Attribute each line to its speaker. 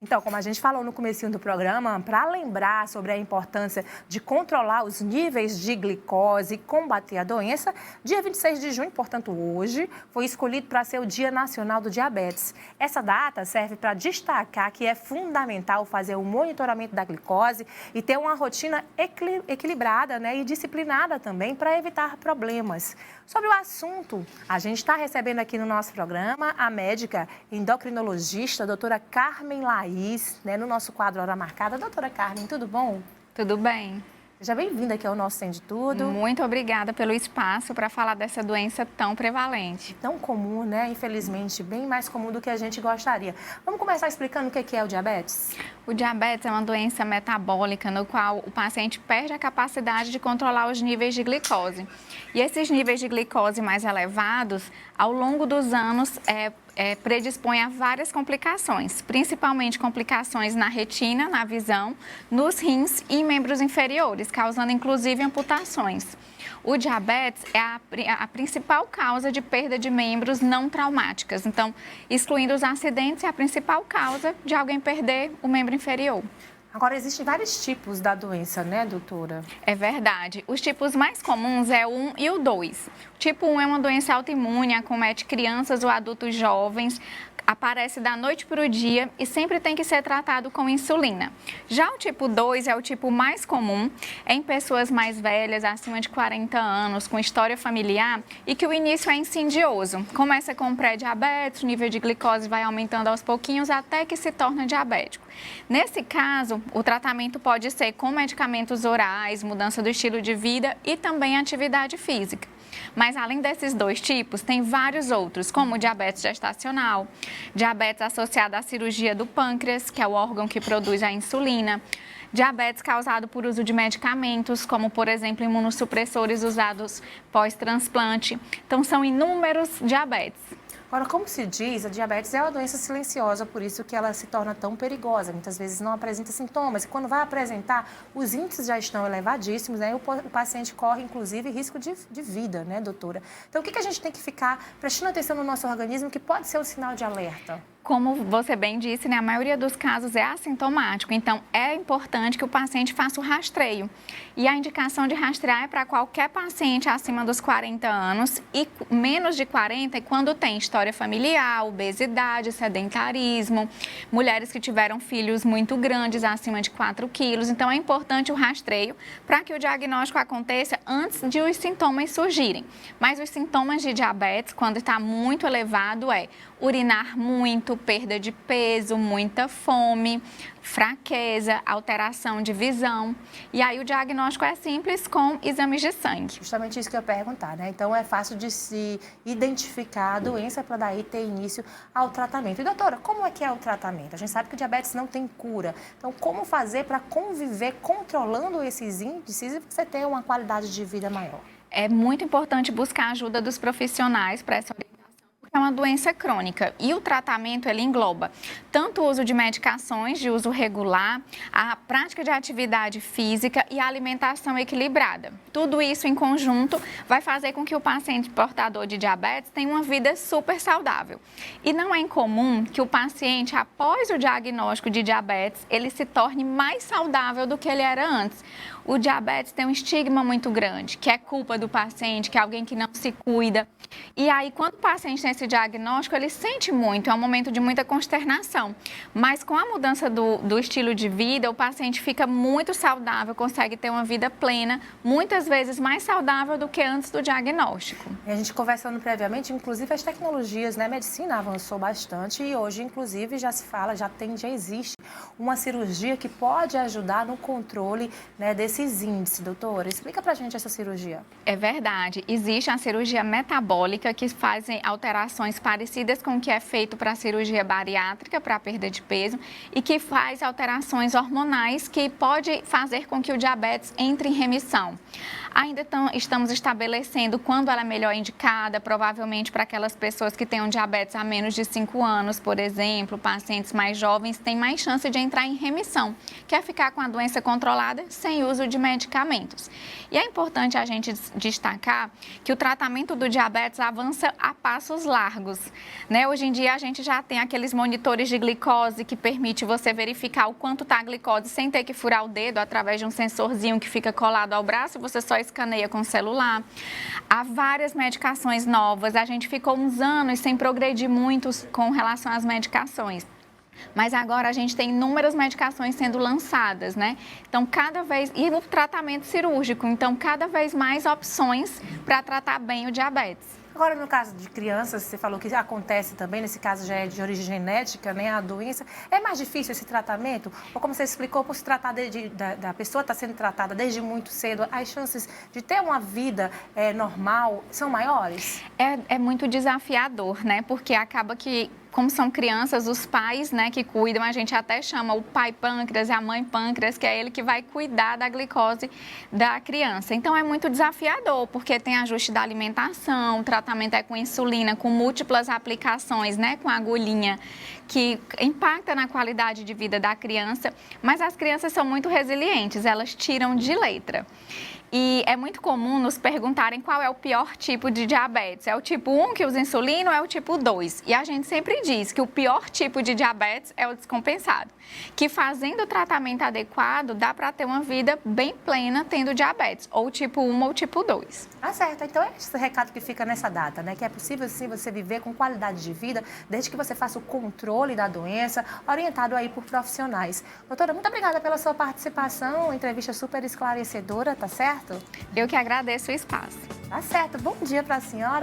Speaker 1: Então, como a gente falou no comecinho do programa, para lembrar sobre a importância de controlar os níveis de glicose e combater a doença, dia 26 de junho, portanto hoje, foi escolhido para ser o Dia Nacional do Diabetes. Essa data serve para destacar que é fundamental fazer o monitoramento da glicose e ter uma rotina equilibrada, né, e disciplinada também para evitar problemas. Sobre o assunto, a gente está recebendo aqui no nosso programa a médica endocrinologista, a doutora Carmen Laís, né, no nosso quadro Hora Marcada. Doutora Carmen, tudo bom?
Speaker 2: Tudo bem.
Speaker 1: Seja bem-vinda aqui ao nosso Tem de Tudo.
Speaker 2: Muito obrigada pelo espaço para falar dessa doença tão prevalente.
Speaker 1: Tão comum, né? Infelizmente, bem mais comum do que a gente gostaria. Vamos começar explicando o que é o diabetes?
Speaker 2: O diabetes é uma doença metabólica no qual o paciente perde a capacidade de controlar os níveis de glicose. E esses níveis de glicose mais elevados, ao longo dos anos, predispõe a várias complicações, principalmente complicações na retina, na visão, nos rins e em membros inferiores, causando inclusive amputações. O diabetes é a principal causa de perda de membros não traumáticas. Então, excluindo os acidentes, é a principal causa de alguém perder o membro inferior.
Speaker 1: Agora, existem vários tipos da doença, né, doutora?
Speaker 2: É verdade. Os tipos mais comuns é o 1 e o 2. O tipo 1 é uma doença autoimune, acomete crianças ou adultos jovens, aparece da noite para o dia e sempre tem que ser tratado com insulina. Já o tipo 2 é o tipo mais comum, é em pessoas mais velhas, acima de 40 anos, com história familiar e que o início é insidioso. Começa com pré-diabetes, o nível de glicose vai aumentando aos pouquinhos até que se torna diabético. Nesse caso, o tratamento pode ser com medicamentos orais, mudança do estilo de vida e também atividade física. Mas além desses dois tipos, tem vários outros, como diabetes gestacional, diabetes associado à cirurgia do pâncreas, que é o órgão que produz a insulina, diabetes causado por uso de medicamentos, como, por exemplo, imunossupressores usados pós-transplante. Então, são inúmeros diabetes.
Speaker 1: Agora, como se diz, a diabetes é uma doença silenciosa, por isso que ela se torna tão perigosa. Muitas vezes não apresenta sintomas e quando vai apresentar, os índices já estão elevadíssimos, né? E o paciente corre, inclusive, risco de vida, né, doutora? Então, o que a gente tem que ficar prestando atenção no nosso organismo que pode ser um sinal de alerta?
Speaker 2: Como você bem disse, né, a maioria dos casos é assintomático, então é importante que o paciente faça o rastreio. E a indicação de rastrear é para qualquer paciente acima dos 40 anos e menos de 40 quando tem história familiar, obesidade, sedentarismo, mulheres que tiveram filhos muito grandes, acima de 4 quilos. Então é importante o rastreio para que o diagnóstico aconteça antes de os sintomas surgirem. Mas os sintomas de diabetes, quando está muito elevado, é urinar muito, perda de peso, muita fome, fraqueza, alteração de visão. E aí o diagnóstico é simples com exames de sangue.
Speaker 1: Justamente isso que eu ia perguntar, né? Então é fácil de se identificar a doença para daí ter início ao tratamento. E doutora, como é que é o tratamento? A gente sabe que o diabetes não tem cura. Então como fazer para conviver controlando esses índices e você ter uma qualidade de vida maior?
Speaker 2: É muito importante buscar a ajuda dos profissionais para essa orientação. É uma doença crônica e o tratamento ele engloba tanto o uso de medicações de uso regular, a prática de atividade física e a alimentação equilibrada. Tudo isso em conjunto vai fazer com que o paciente portador de diabetes tenha uma vida super saudável. E não é incomum que o paciente, após o diagnóstico de diabetes, ele se torne mais saudável do que ele era antes. O diabetes tem um estigma muito grande, que é culpa do paciente, que é alguém que não se cuida. E aí, quando o paciente tem esse diagnóstico, ele sente muito, é um momento de muita consternação. Mas com a mudança do estilo de vida, o paciente fica muito saudável, consegue ter uma vida plena, muitas vezes mais saudável do que antes do diagnóstico.
Speaker 1: E a gente conversando previamente, inclusive as tecnologias, né, a medicina avançou bastante e hoje, inclusive, já se fala, já existe uma cirurgia que pode ajudar no controle, né, desses índices. Doutora, explica pra gente essa cirurgia.
Speaker 2: É verdade, existe a cirurgia metabólica que fazem alterações parecidas com o que é feito para a cirurgia bariátrica, para a perda de peso, e que faz alterações hormonais que pode fazer com que o diabetes entre em remissão. Ainda estamos estabelecendo quando ela é melhor indicada, provavelmente para aquelas pessoas que tenham diabetes há menos de 5 anos, por exemplo, pacientes mais jovens têm mais chance de entrar em remissão, que é ficar com a doença controlada sem uso de medicamentos. E é importante a gente destacar que o tratamento do diabetes avança a passos largos. largos, né? Hoje em dia a gente já tem aqueles monitores de glicose que permite você verificar o quanto está a glicose sem ter que furar o dedo através de um sensorzinho que fica colado ao braço, você só escaneia com o celular. Há várias medicações novas, a gente ficou uns anos sem progredir muito com relação às medicações. Mas agora a gente tem inúmeras medicações sendo lançadas, né? Então, e o tratamento cirúrgico, então, cada vez mais opções para tratar bem o diabetes.
Speaker 1: Agora, no caso de crianças, você falou que acontece também, nesse caso já é de origem genética, né, a doença. É mais difícil esse tratamento? Ou como você explicou, por se tratar da pessoa estar sendo tratada desde muito cedo, as chances de ter uma vida normal são maiores?
Speaker 2: É muito desafiador, né? Porque acaba que, como são crianças, os pais, né, que cuidam, a gente até chama o pai pâncreas e a mãe pâncreas, que é ele que vai cuidar da glicose da criança. Então, é muito desafiador, porque tem ajuste da alimentação, o tratamento é com insulina, com múltiplas aplicações, né, com agulhinha, que impacta na qualidade de vida da criança, mas as crianças são muito resilientes, elas tiram de letra. E é muito comum nos perguntarem qual é o pior tipo de diabetes. É o tipo 1 que usa insulina ou é o tipo 2? E a gente sempre diz que o pior tipo de diabetes é o descompensado. Que fazendo o tratamento adequado, dá para ter uma vida bem plena tendo diabetes, ou tipo 1 ou tipo 2.
Speaker 1: Ah, certo. Então é esse recado que fica nessa data, né? Que é possível sim você viver com qualidade de vida, desde que você faça o controle da doença, orientado aí por profissionais. Doutora, muito obrigada pela sua participação, entrevista super esclarecedora, tá certo?
Speaker 2: Eu que agradeço o espaço.
Speaker 1: Tá certo. Bom dia para a senhora.